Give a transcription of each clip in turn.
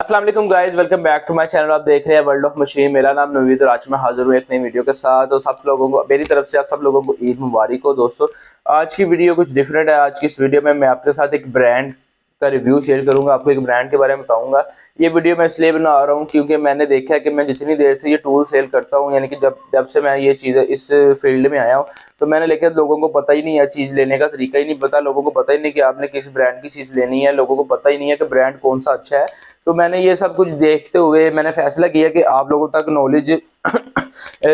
अस्सलाम वालेकुम guys, welcome back to my channel. आप देख रहे हैं वर्ल्ड ऑफ मशीन। मेरा नाम नवीद और आज मैं हाजिर हूँ एक नई वीडियो के साथ। और सब लोगों को मेरी तरफ से आप सब लोगों को ईद मुबारक हो। दोस्तों आज की वीडियो कुछ डिफरेंट है। आज की इस वीडियो में मैं आपके साथ एक ब्रांड का रिव्यू शेयर करूंगा, आपको एक ब्रांड के बारे में बताऊंगा। ये वीडियो मैं इसलिए बना रहा हूँ क्योंकि मैंने देखा है कि मैं जितनी देर से ये टूल सेल करता हूँ, यानी कि जब जब से मैं ये चीज़ इस फील्ड में आया हूँ, तो मैंने लेकिन लोगों को पता ही नहीं है, चीज़ लेने का तरीका ही नहीं पता, लोगों को पता ही नहीं कि आपने किस ब्रांड की चीज़ लेनी है, लोगों को पता ही नहीं है कि ब्रांड कौन सा अच्छा है। तो मैंने ये सब कुछ देखते हुए मैंने फैसला किया कि आप लोगों तक नॉलेज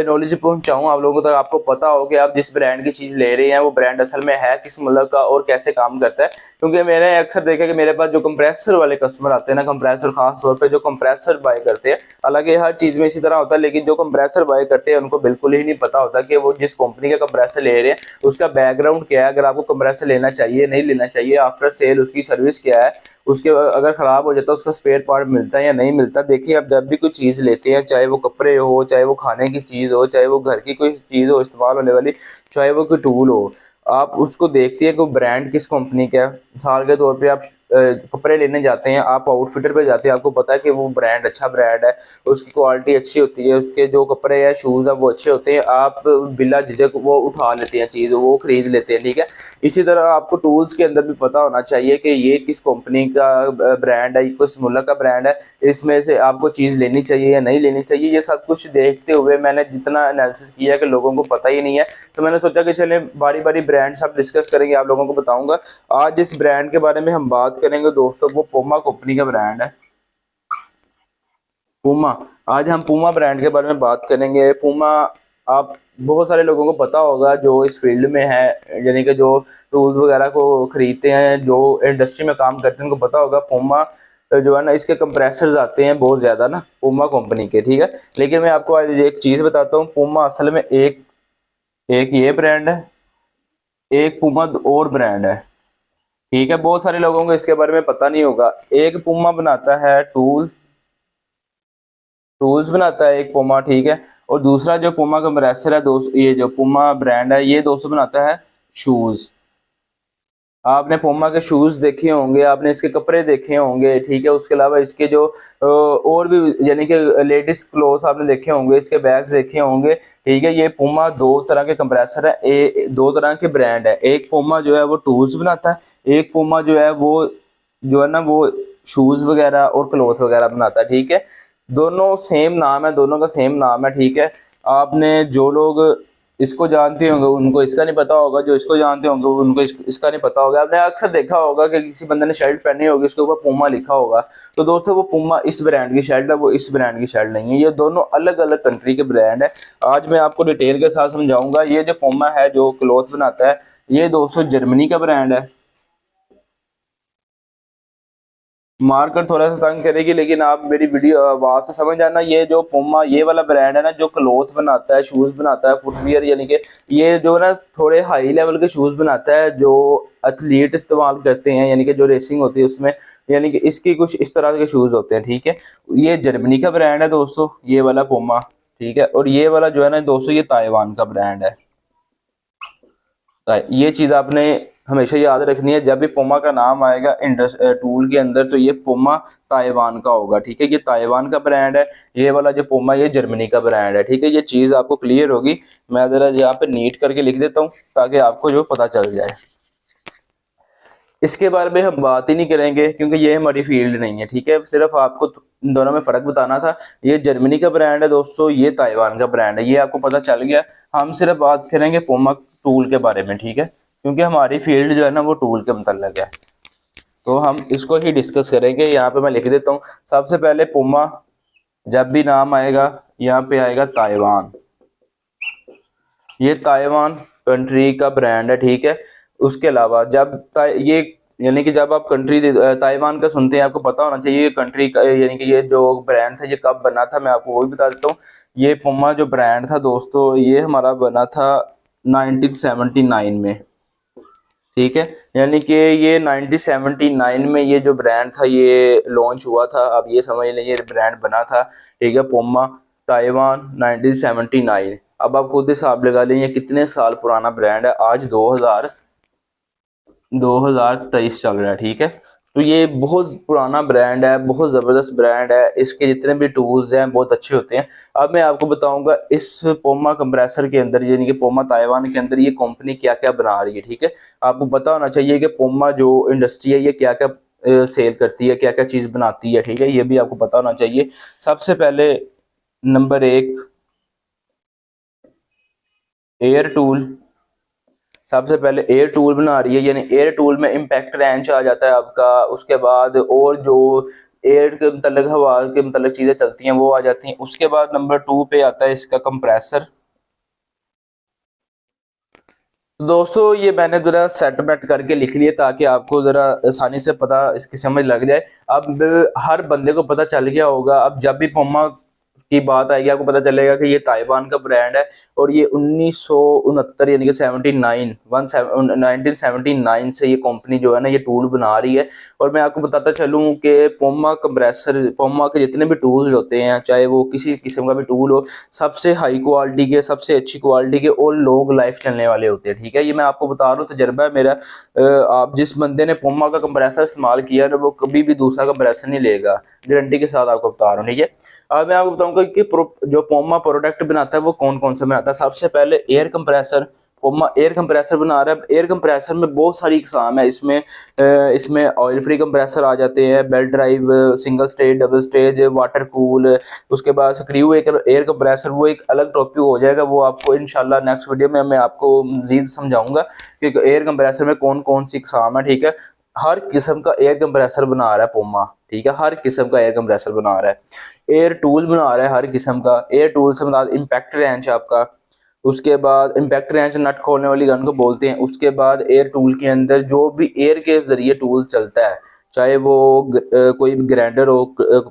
नॉलेज पहुंचाऊं, आप लोगों तक, आपको पता हो कि आप जिस ब्रांड की चीज ले रहे हैं वो ब्रांड असल में है किस मुल्क का और कैसे काम करता है। क्योंकि मैंने अक्सर देखा कि मेरे पास जो कंप्रेसर वाले कस्टमर आते हैं ना, कंप्रेसर खास तौर पे जो कंप्रेसर बाय करते हैं, हालांकि हर चीज में इसी तरह होता है, लेकिन जो कंप्रेसर बाय करते हैं उनको बिल्कुल ही नहीं पता होता कि वो जिस कंपनी का कंप्रेसर ले रहे हैं उसका बैकग्राउंड क्या है, अगर आपको कंप्रेसर लेना चाहिए नहीं लेना चाहिए, आफ्टर सेल उसकी सर्विस क्या है, उसके अगर खराब हो जाता है उसका स्पेयर पार्ट मिलता है या नहीं मिलता। देखिए आप जब भी कोई चीज़ लेते हैं, चाहे वो कपड़े हो, चाहे वो खाने की चीज़ हो, चाहे वो घर की कोई चीज़ हो इस्तेमाल होने वाली, चाहे वो कोई टूल हो, आप उसको देखते हैं कि ब्रांड किस कंपनी का है। मिसाल के तौर पे आप कपड़े लेने जाते हैं, आप आउटफिटर पे जाते हैं, आपको पता है कि वो ब्रांड अच्छा ब्रांड है, उसकी क्वालिटी अच्छी होती है, उसके जो कपड़े या शूज़ है वो अच्छे होते हैं, आप बिला झिझक वो उठा लेते हैं, चीज़ वो खरीद लेते हैं, ठीक है। इसी तरह आपको टूल्स के अंदर भी पता होना चाहिए कि ये किस कंपनी का ब्रांड है, किस मुल्क का ब्रांड है, इसमें से आपको चीज़ लेनी चाहिए या नहीं लेनी चाहिए। ये सब कुछ देखते हुए मैंने जितना एनालिसिस किया कि लोगों को पता ही नहीं है, तो मैंने सोचा कि चले बारी बारी ब्रांड सब डिस्कस करेंगे, आप लोगों को बताऊंगा। आज जिस ब्रांड के बारे में हम बात करेंगे दोस्तों, वो पूमा कंपनी का ब्रांड है। पूमा, आज हम पूमा ब्रांड के बारे में बात करेंगे। पूमा, आप बहुत सारे लोगों को पता होगा जो इस फील्ड में है, यानी कि जो टूल्स वगैरह को खरीदते हैं, जो इंडस्ट्री में काम करते हैं, उनको पता होगा पूमा जो है ना, इसके कंप्रेसर्स आते हैं बहुत ज़्यादा ना पूमा कंपनी के, ठीक है। लेकिन मैं आपको आज एक चीज़ बताता हूँ, पूमा असल में एक एक ये ब्रांड है, एक पूमा और ब्रांड है, ठीक है। बहुत सारे लोगों को इसके बारे में पता नहीं होगा। एक पूमा बनाता है टूल्स बनाता है एक पूमा, ठीक है। और दूसरा जो पूमा कंप्रेसर है दोस्त, ये जो पूमा ब्रांड है ये दोस्तों बनाता है शूज। आपने पूमा के शूज देखे होंगे, आपने इसके कपड़े देखे होंगे, ठीक है। उसके अलावा इसके जो और भी यानी कि लेडीज क्लोथ आपने देखे होंगे, इसके बैग्स देखे होंगे, ठीक है। ये पूमा दो तरह के कंप्रेसर है, दो तरह के ब्रांड है। एक पूमा जो है वो टूल्स बनाता है, एक पूमा जो है वो जो है ना वो शूज वगैरह और क्लोथ वगैरह बनाता है, ठीक है। दोनों सेम नाम है, दोनों का सेम नाम है, ठीक है। आपने जो लोग इसको जानते होंगे उनको इसका नहीं पता होगा, जो इसको जानते होंगे उनको इसका नहीं पता होगा। आपने अक्सर देखा होगा कि किसी बंदे ने शर्ट पहनी होगी, उसके ऊपर पूमा लिखा होगा, तो दोस्तों वो पूमा इस ब्रांड की शर्ट है, वो इस ब्रांड की शर्ट नहीं है। ये दोनों अलग अलग कंट्री के ब्रांड है। आज मैं आपको डिटेल के साथ समझाऊंगा। ये जो पूमा है जो क्लॉथ बनाता है, ये दोस्तों जर्मनी का ब्रांड है। मार्कर थोड़ा सा तंग करेगी, लेकिन आप मेरी वीडियो आवाज से समझ आना। ये जो पूमा ये वाला ब्रांड है ना, जो क्लॉथ बनाता है, शूज बनाता है, फुटवियर, यानी कि ये जो ना थोड़े हाई लेवल के शूज बनाता है जो एथलीट इस्तेमाल करते हैं, यानी कि जो रेसिंग होती है उसमें, यानी कि इसकी कुछ इस तरह के शूज होते हैं, ठीक है। ये जर्मनी का ब्रांड है दोस्तों, ये वाला पूमा, ठीक है। और ये वाला जो है ना दोस्तों, ये ताइवान का ब्रांड है। ये चीज आपने हमेशा याद रखनी है, जब भी पूमा का नाम आएगा टूल के अंदर, तो ये पूमा ताइवान का होगा, ठीक है। ये ताइवान का ब्रांड है। ये वाला जो पूमा ये जर्मनी का ब्रांड है, ठीक है। ये चीज आपको क्लियर होगी। मैं जरा यहाँ पे नीट करके लिख देता हूँ ताकि आपको जो पता चल जाए। इसके बारे में हम बात ही नहीं करेंगे क्योंकि ये हमारी फील्ड नहीं है, ठीक है। सिर्फ आपको इन दोनों में फर्क बताना था। ये जर्मनी का ब्रांड है दोस्तों, ये ताइवान का ब्रांड है, ये आपको पता चल गया। हम सिर्फ बात करेंगे पूमा टूल के बारे में, ठीक है, क्योंकि हमारी फील्ड जो है ना वो टूल के मतलब है, तो हम इसको ही डिस्कस करेंगे। यहाँ पे मैं लिख देता हूँ। सबसे पहले पूमा, जब भी नाम आएगा यहाँ पे आएगा ताइवान, ये ताइवान कंट्री का ब्रांड है, ठीक है। उसके अलावा जब ये यानी कि जब आप कंट्री ताइवान का सुनते हैं, आपको पता होना चाहिए ये कंट्री का, यानी कि ये जो ब्रांड था ये कब बना था, मैं आपको वो भी बता देता हूँ। ये पूमा जो ब्रांड था दोस्तों, ये हमारा बना था 1979 में, ठीक है। यानी कि ये 1979 में ये जो ब्रांड था ये लॉन्च हुआ था। अब ये समझ लें ये ब्रांड बना था, ठीक है, पूमा ताइवान 1979। अब आप खुद हिसाब लगा लें ये कितने साल पुराना ब्रांड है। आज 2023 चल रहा है, ठीक है। तो ये बहुत पुराना ब्रांड है, बहुत ज़बरदस्त ब्रांड है, इसके जितने भी टूल्स हैं बहुत अच्छे होते हैं। अब मैं आपको बताऊंगा इस पोमा कंप्रेसर के अंदर, यानी कि पोमा ताइवान के अंदर ये कंपनी क्या क्या बना रही है, ठीक है। आपको पता होना चाहिए कि पोमा जो इंडस्ट्री है ये क्या क्या सेल करती है, क्या क्या चीज़ बनाती है, ठीक है, ये भी आपको पता होना चाहिए। सबसे पहले नंबर एक, एयर टूल। सबसे पहले एयर टूल बना रही है, यानी एयर टूल में इम्पैक्ट रेंच आ जाता है आपका। उसके बाद और जो एयर के मतलब हवा के मतलब चीज़ें चलती हैं वो आ जाती हैं। उसके बाद नंबर 2 पे आता है इसका कंप्रेसर। तो दोस्तों ये मैंने ज़रा सेट बैट करके लिख लिया ताकि आपको ज़रा आसानी से पता इसकी समझ लग जाए। अब हर बंदे को पता चल गया होगा, अब जब भी पम्मा की बात आएगी आपको पता चलेगा कि ये ताइवान का ब्रांड है और ये 1969 यानी कि 1979 से ये कंपनी जो है ना ये टूल बना रही है। और मैं आपको बताता चलूँ कि पोमा कंप्रेसर, पोमा के जितने भी टूल्स होते हैं चाहे वो किसी किस्म का भी टूल हो, सबसे हाई क्वालिटी के, सबसे अच्छी क्वालिटी के और लॉन्ग लाइफ चलने वाले होते हैं, ठीक है। ये मैं आपको बता रहा हूँ, तजर्बा है मेरा। आप जिस बंदे ने पोमा का कंप्रेसर इस्तेमाल किया ना वो कभी भी दूसरा कंप्रेसर नहीं लेगा, गारंटी के साथ आपको बता रहा हूँ, ठीक है। अब मैं आपको बताऊंगा कि जो पोमा प्रोडक्ट बनाता है वो कौन कौन सा बनाता है। सबसे पहले एयर कंप्रेसर, पोमा एयर कंप्रेसर बना रहा है। एयर कंप्रेसर में बहुत सारी इकसाम है, इसमें ऑयल फ्री कंप्रेसर आ जाते हैं, belt drive, single stage, double stage, water cool. उसके बाद स्क्रू एयर कंप्रेसर, वो एक अलग टॉपिक हो जाएगा, वो आपको इंशाल्लाह नेक्स्ट वीडियो में मैं आपको मजीद समझाऊंगा कि एयर कंप्रेसर में कौन कौन सी इकसाम है, ठीक है। हर किस्म का एयर कंप्रेसर बना रहा है पोमा, ठीक है, हर किस्म का एयर कंप्रेसर बना रहा है। एयर टूल बना रहा है हर किस्म का। एयर टूल से बना इम्पैक्ट रेंच आपका। उसके बाद इम्पैक्ट रेंच नट खोलने वाली गन को बोलते हैं। उसके बाद एयर टूल के अंदर जो भी एयर के जरिए टूल चलता है, चाहे वो कोई भी ग्राइंडर हो,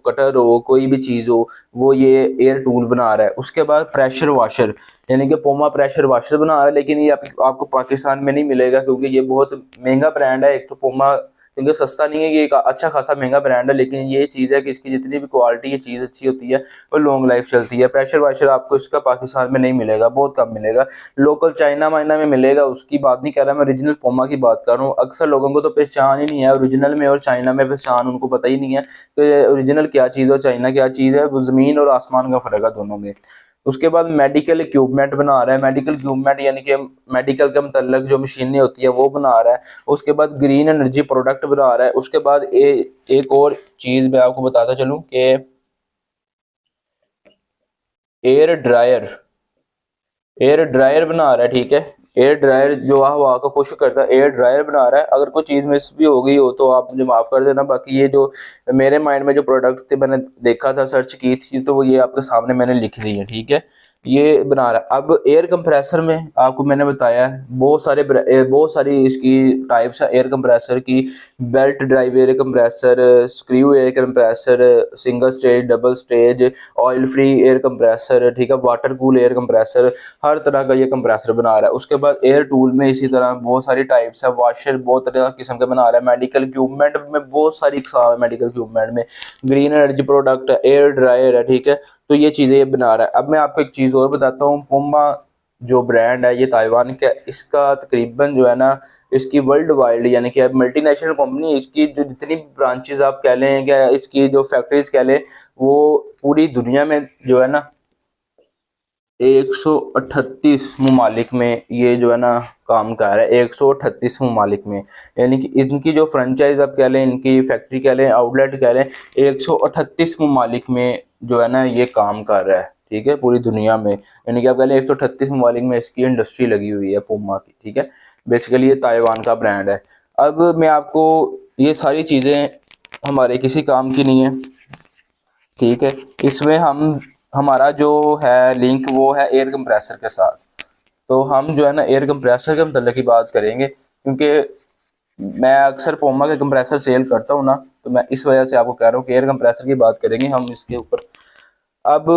कटर हो, कोई भी चीज़ हो, वो ये एयर टूल बना रहा है। उसके बाद प्रेशर वाशर, यानी कि पोमा प्रेशर वाशर बना रहा है, लेकिन ये आपको पाकिस्तान में नहीं मिलेगा क्योंकि ये बहुत महंगा ब्रांड है। एक तो पोमा क्योंकि सस्ता नहीं है, ये एक अच्छा खासा महंगा ब्रांड है, लेकिन ये चीज़ है कि इसकी जितनी भी क्वालिटी ये चीज़ अच्छी होती है और लॉन्ग लाइफ चलती है। प्रेशर वाशर आपको इसका पाकिस्तान में नहीं मिलेगा, बहुत कम मिलेगा। लोकल चाइना माइना में मिलेगा, उसकी बात नहीं कर रहा मैं, ओरिजिनल पोमा की बात कर रहा हूँ। अक्सर लोगों को तो पहचान ही नहीं है ओरिजिनल में और चाइना में, पहचान उनको पता ही नहीं है कि ओरिजिनल क्या चीज़ है और चाइना क्या चीज़ है। वो ज़मीन और आसमान का फ़र्क है दोनों में। उसके बाद मेडिकल इक्विपमेंट बना रहा है। मेडिकल इक्विपमेंट यानी कि मेडिकल के मतलब जो मशीनें होती है वो बना रहा है। उसके बाद ग्रीन एनर्जी प्रोडक्ट बना रहा है। उसके बाद एक और चीज़ मैं आपको बताता चलूँ कि एयर ड्रायर, एयर ड्रायर बना रहा है, ठीक है। एयर ड्रायर जो हवा को खुश करता है, एयर ड्रायर बना रहा है। अगर कोई चीज़ मिस भी हो गई हो तो आप मुझे माफ़ कर देना, बाकी ये जो मेरे माइंड में जो प्रोडक्ट्स थे मैंने देखा था, सर्च की थी, तो वो ये आपके सामने मैंने लिख दी है, ठीक है। ये बना रहा है। अब एयर कंप्रेसर में आपको मैंने बताया है बहुत सारी इसकी टाइप्स है एयर कंप्रेसर की। Belt drive air compressor, screw air compressor, single stage, double stage, oil free air compressor, ठीक है, वाटर कूल एयर कंप्रेसर, हर तरह का ये कंप्रेसर बना रहा है। उसके बाद एयर टूल में इसी तरह बहुत सारी टाइप्स है। वॉशर बहुत तरह किस्म का बना रहा है। मेडिकल इक्विपमेंट में बहुत सारी किस्म है। मेडिकल इक्विपमेंट में ग्रीन एनर्जी प्रोडक्ट है, एयर ड्रायर है, ठीक है। तो ये चीज़ें ये बना रहा है। अब मैं आपको एक चीज़ और बताता हूँ, पुमा जो ब्रांड है ये ताइवान का, इसका तकरीबन जो है ना, इसकी वर्ल्ड वाइड यानी कि अब मल्टीनेशनल कंपनी, इसकी जो जितनी ब्रांचेस आप कह लें, क्या इसकी जो फैक्ट्रीज कह लें, वो पूरी दुनिया में जो है ना 138 ममालिक में ये जो है ना काम कर रहा है। 138 ममालिक में, यानी कि इनकी जो फ्रेंचाइज आप कह लें, इनकी फैक्ट्री कह लें, आउटलेट कह लें, 138 ममालिक में जो है ना ये काम कर रहा है, ठीक है, पूरी दुनिया में। यानी कि आप कह लें 138 ममालिक में इसकी इंडस्ट्री लगी हुई है पुमा की, ठीक है। बेसिकली ये ताइवान का ब्रांड है। अब मैं आपको, ये सारी चीज़ें हमारे किसी काम की नहीं है, ठीक है। इसमें हमारा जो है लिंक वो है एयर कंप्रेसर के साथ। तो हम जो है ना एयर कंप्रेसर के मतलब की बात करेंगे, क्योंकि मैं अक्सर पोमा के कंप्रेसर सेल करता हूँ ना, तो मैं इस वजह से आपको कह रहा हूँ कि एयर कंप्रेसर की बात करेंगे हम इसके ऊपर। अब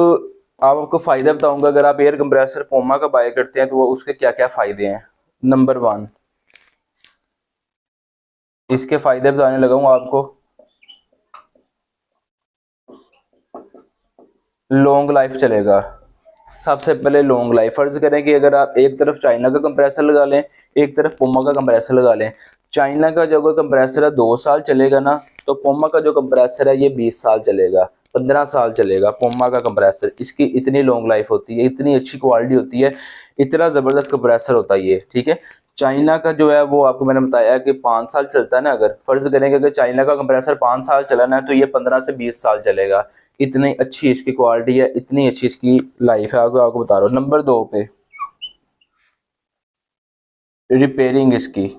आपको फ़ायदा बताऊंगा, अगर आप एयर कंप्रेसर पोमा का बाय करते हैं तो वो उसके क्या क्या फ़ायदे हैं। नंबर 1, इसके फ़ायदे बताने लगा हूँ आपको। लॉन्ग लाइफ चलेगा। सबसे पहले लॉन्ग लाइफ, फर्ज करें कि अगर आप एक तरफ चाइना का कंप्रेसर लगा लें, एक तरफ पुमा का कंप्रेसर लगा लें, चाइना का जो कंप्रेसर है 2 साल चलेगा ना, तो पोमा का जो कंप्रेसर है ये 20 साल चलेगा, 15 साल चलेगा। पोमा का कंप्रेसर, इसकी इतनी लॉन्ग लाइफ होती है, इतनी अच्छी क्वालिटी होती है, इतना ज़बरदस्त कंप्रेसर होता है ये, ठीक है। चाइना का जो है वो आपको मैंने बताया कि 5 साल चलता है ना, अगर फर्ज करेंगे अगर चाइना का कंप्रेसर 5 साल चलाना है तो ये 15 से 20 साल चलेगा। इतनी अच्छी इसकी क्वालिटी है, इतनी अच्छी इसकी लाइफ है, आपको बता रहा हूँ। नंबर 2 पे रिपेयरिंग इसकी,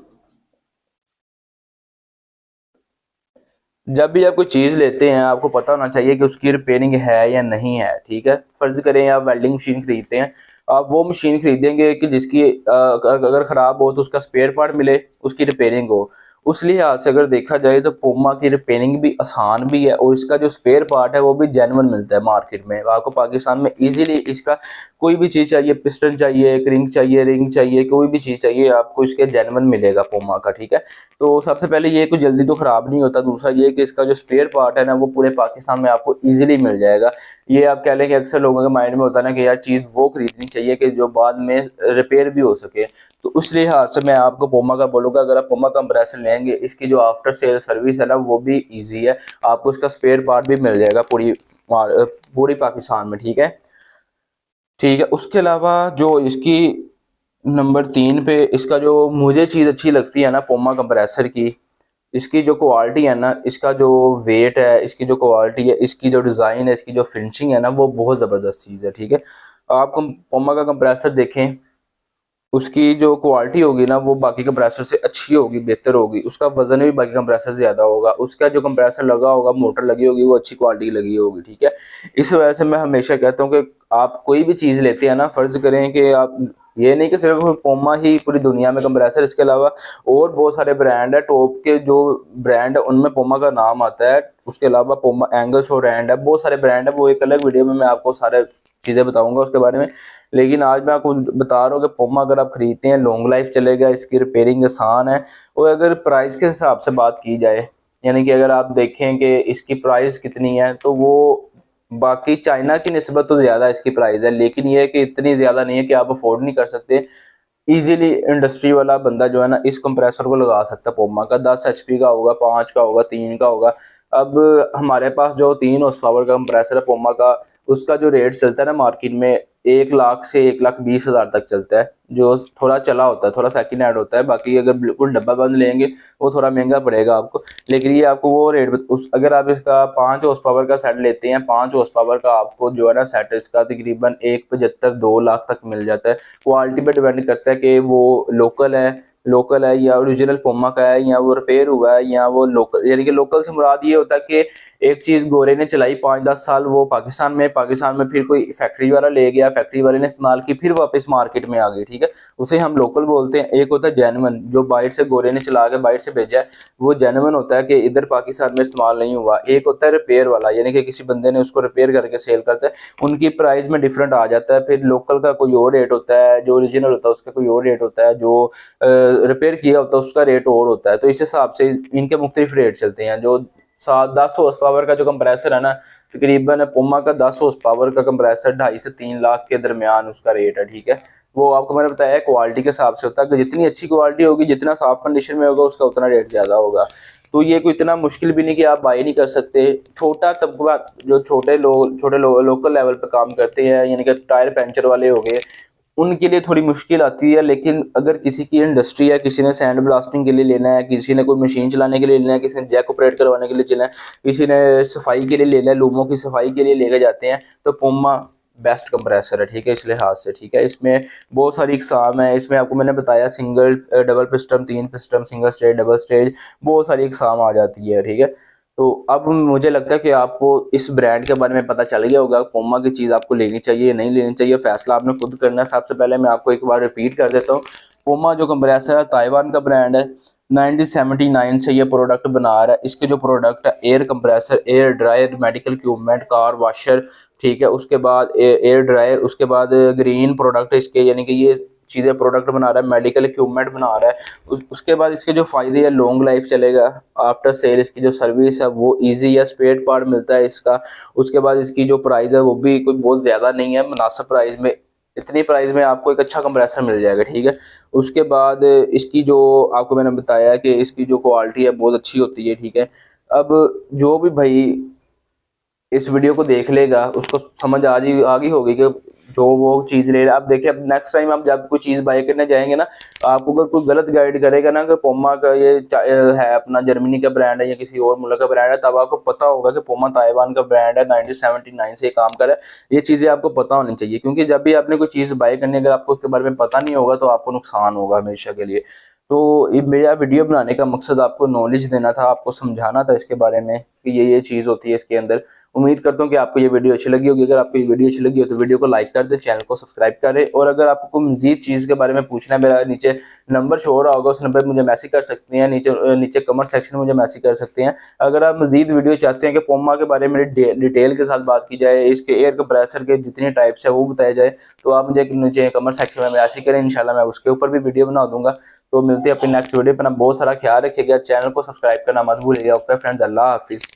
जब भी आप कोई चीज़ लेते हैं आपको पता होना चाहिए कि उसकी रिपेयरिंग है या नहीं है, ठीक है। फर्ज करें आप वेल्डिंग मशीन खरीदते हैं, आप वो मशीन खरीदेंगे कि जिसकी अगर ख़राब हो तो उसका स्पेयर पार्ट मिले, उसकी रिपेयरिंग हो। उस लिहाज से अगर देखा जाए तो पूमा की रिपेयरिंग भी आसान भी है, और इसका जो स्पेयर पार्ट है वो भी जेन्युइन मिलता है मार्केट में। आपको पाकिस्तान में इजीली इसका कोई भी चीज़ चाहिए, पिस्टन चाहिए, एक रिंग चाहिए, कोई भी चीज़ चाहिए, आपको इसके जेन्युइन मिलेगा पूमा का, ठीक है। तो सबसे पहले ये कुछ जल्दी तो ख़राब नहीं होता। दूसरा ये कि इसका जो स्पेयर पार्ट है ना वो पूरे पाकिस्तान में आपको ईजिली मिल जाएगा। ये आप कह लें कि अक्सर लोगों के माइंड में होता है ना कि यार चीज़ वो खरीदनी चाहिए कि जो बाद में रिपेयर भी हो सके। तो उस लिहाज से मैं आपको पूमा का बोलूँगा, अगर आप पूमा का कंप्रेसर लेंगे, इसकी जो आफ्टर सेल सर्विस है ना वो भी ईजी है, आपको उसका स्पेयर पार्ट भी मिल जाएगा पूरी पाकिस्तान में, ठीक है। ठीक है, उसके अलावा जो इसकी नंबर 3 पे इसका जो मुझे चीज़ अच्छी लगती है ना पूमा कंप्रेसर की, इसकी जो क्वालिटी है ना, इसका जो वेट है, इसकी जो क्वालिटी है, इसकी जो डिज़ाइन है, इसकी जो फिनिशिंग है ना वो बहुत ज़बरदस्त चीज़ है, ठीक है। आप पूमा का कंप्रेसर देखें, उसकी जो क्वालिटी होगी ना वो बाकी कंप्रेसर से अच्छी होगी, बेहतर होगी। उसका वजन भी बाकी कंप्रेसर से ज़्यादा होगा, उसका जो कंप्रेसर लगा होगा, मोटर लगी होगी, वो अच्छी क्वालिटी की लगी होगी, ठीक है। इस वजह से मैं हमेशा कहता हूँ कि आप कोई भी चीज़ लेते हैं ना, फ़र्ज़ करें कि आप ये नहीं कि सिर्फ पूमा ही पूरी दुनिया में कंप्रेसर, इसके अलावा और बहुत सारे ब्रांड है, टॉप के जो ब्रांड है उनमें पूमा का नाम आता है। उसके अलावा पूमा एंगल्स और ब्रांड है, बहुत सारे ब्रांड है, वो एक अलग वीडियो में मैं आपको सारे चीज़ें बताऊंगा उसके बारे में। लेकिन आज मैं आपको बता रहा हूँ कि पूमा अगर आप खरीदते हैं लॉन्ग लाइफ चलेगा, इसकी रिपेयरिंग आसान है। और अगर प्राइस के हिसाब से बात की जाए, यानी कि अगर आप देखें कि इसकी प्राइस कितनी है, तो वो बाकी चाइना की निस्बत तो ज़्यादा इसकी प्राइस है, लेकिन ये है कि इतनी ज़्यादा नहीं है कि आप अफोर्ड नहीं कर सकते। इजीली इंडस्ट्री वाला बंदा जो है ना इस कंप्रेसर को लगा सकता है। पूमा का 10 एचपी का होगा, 5 का होगा, 3 का होगा। अब हमारे पास जो 3 हॉर्स पावर का कंप्रेसर है पूमा का, उसका जो रेट चलता है ना मार्केट में 1 लाख से 1,20,000 तक चलता है, जो थोड़ा चला होता है, थोड़ा सेकंड हैंड होता है। बाकी अगर बिल्कुल डब्बा बंद लेंगे वो थोड़ा महंगा पड़ेगा आपको, लेकिन ये आपको वो रेट अगर आप इसका 5 हॉर्स पावर का सेट लेते हैं, 5 हॉर्स पावर का आपको जो है ना सेट इसका तकरीबन 1,75 2 लाख तक मिल जाता है। क्वालिटी पे डिपेंड करता है कि वो लोकल है या ओरिजिनल पूमा का है, या वो रिपेयर हुआ है, या वो लोकल। यानी कि लोकल से मुराद ये होता है कि एक चीज़ गोरे ने चलाई 5-10 साल, वो पाकिस्तान में फिर कोई फैक्ट्री वाला ले गया, फैक्ट्री वाले ने इस्तेमाल की, फिर वापस मार्केट में आ गई, ठीक है। उसे हम लोकल बोलते हैं। एक होता है जेन्युइन, जो बाइट से गोरे ने चला के बाइट से भेजा है, वो जेन्युइन होता है कि इधर पाकिस्तान में इस्तेमाल नहीं हुआ। एक होता है रिपेयर वाला, यानी कि किसी बंदे ने उसको रिपेयर करके सेल करता है, उनकी प्राइस में डिफरेंट आ जाता है। फिर लोकल का कोई और रेट होता है, जो ओरिजिनल होता है उसका कोई और रेट होता है, जो रिपेयर किया होता है उसका रेट और होता है। तो इस हिसाब से इनके मुख्तलिफ रेट चलते हैं। जो 10 हॉर्स पावर का जो कंप्रेसर है ना, तकरीबन पूमा का 10 हॉर्स पावर का कंप्रेसर 2.5 से 3 लाख के दरमियान उसका रेट है, ठीक है। वो आपको मैंने बताया क्वालिटी के हिसाब से होता है कि जितनी अच्छी क्वालिटी होगी, जितना साफ कंडीशन में होगा, उसका उतना रेट ज्यादा होगा। तो ये कोई इतना मुश्किल भी नहीं कि आप बाई नहीं कर सकते। छोटा तबका जो छोटे लोग लोकल लेवल पे काम करते हैं, यानी कि टायर पंचर वाले हो गए, उनके लिए थोड़ी मुश्किल आती है। लेकिन अगर किसी की इंडस्ट्री है, किसी ने सैंड ब्लास्टिंग के लिए लेना है, किसी ने कोई मशीन चलाने के लिए लेना है, किसी ने जैक ऑपरेट करवाने के लिए लेना है, किसी ने सफाई के लिए लेना है, लूमों की सफाई के लिए लेके जाते हैं, तो पूमा बेस्ट कंप्रेसर है, ठीक है, इस लिहाज से, ठीक है। इसमें बहुत सारी इकसाम है। इसमें आपको मैंने बताया single, double piston, 3 piston, single stage, double stage, बहुत सारी इकसाम आ जाती है, ठीक है। तो अब मुझे लगता है कि आपको इस ब्रांड के बारे में पता चल गया होगा, पूमा की चीज़ आपको लेनी चाहिए नहीं लेनी चाहिए, फैसला आपने खुद करना है। सबसे पहले मैं आपको एक बार रिपीट कर देता हूँ, पूमा जो कंप्रेसर है ताइवान का ब्रांड है। 1979 से ये प्रोडक्ट बना रहा है। इसके जो प्रोडक्ट है air compressor, air dryer, medical equipment, car washer, ठीक है, उसके बाद एयर ड्रायर, उसके बाद ग्रीन प्रोडक्ट इसके, यानी कि ये चीज़ें प्रोडक्ट बना रहा है, मेडिकल इक्विपमेंट बना रहा है। उसके बाद इसके जो फ़ायदे है, लॉन्ग लाइफ चलेगा, आफ्टर सेल इसकी जो सर्विस है वो इजी है, स्पेयर पार्ट मिलता है इसका। उसके बाद इसकी जो प्राइस है वो भी कोई बहुत ज़्यादा नहीं है, मुनासिब प्राइस में इतनी प्राइस में आपको एक अच्छा कंप्रेसर मिल जाएगा, ठीक है। उसके बाद इसकी जो आपको मैंने बताया कि इसकी जो क्वालिटी है बहुत अच्छी होती है, ठीक है। अब जो भी भाई इस वीडियो को देख लेगा उसको समझ आ गई होगी कि जो वो चीज़ ले रहा है। अब देखिए, अब नेक्स्ट टाइम आप जब कोई चीज़ बाय करने जाएंगे ना, आपको अगर कोई गलत गाइड करेगा ना कि पोमा का ये है अपना जर्मनी का ब्रांड है या किसी और मुल्क का ब्रांड है, तब आपको पता होगा कि पोमा ताइवान का ब्रांड है, 1979 से काम कर रहा है। ये चीज़ें आपको पता होनी चाहिए, क्योंकि जब भी आपने कोई चीज़ बाय करनी है, अगर आपको उसके बारे में पता नहीं होगा तो आपको नुकसान होगा हमेशा के लिए। तो ये मेरा वीडियो बनाने का मकसद आपको नॉलेज देना था, आपको समझाना था इसके बारे में कि ये चीज़ होती है इसके अंदर। उम्मीद करता हूँ कि आपको ये वीडियो अच्छी लगी होगी। अगर आपको ये वीडियो अच्छी लगी हो तो वीडियो को लाइक कर दें, चैनल को सब्सक्राइब करें, और अगर आपको मजीद चीज़ के बारे में पूछना है, मेरा नीचे नंबर शो हो रहा होगा, उस नंबर पर मुझे मैसेज कर सकते हैं, नीचे कमेंट सेक्शन में मुझे मैसेज कर सकते हैं। अगर आप मजीद वीडियो चाहते हैं कि पोमा के बारे में डिटेल के साथ बात की जाए, इसके एयर कंप्रेसर के जितने टाइप्स है वो बताया जाए, तो आप मुझे नीचे कमेंट सेक्शन में मैसेज करें, इंशाल्लाह मैं उसके ऊपर भी वीडियो बना दूंगा। तो मिलते हैं अपने नेक्स्ट वीडियो पर। बहुत सारा ख्याल रखिएगा, चैनल को सब्सक्राइब करना मत भूलिएगा। ओके फ्रेंड्स, अल्लाह हाफिज़।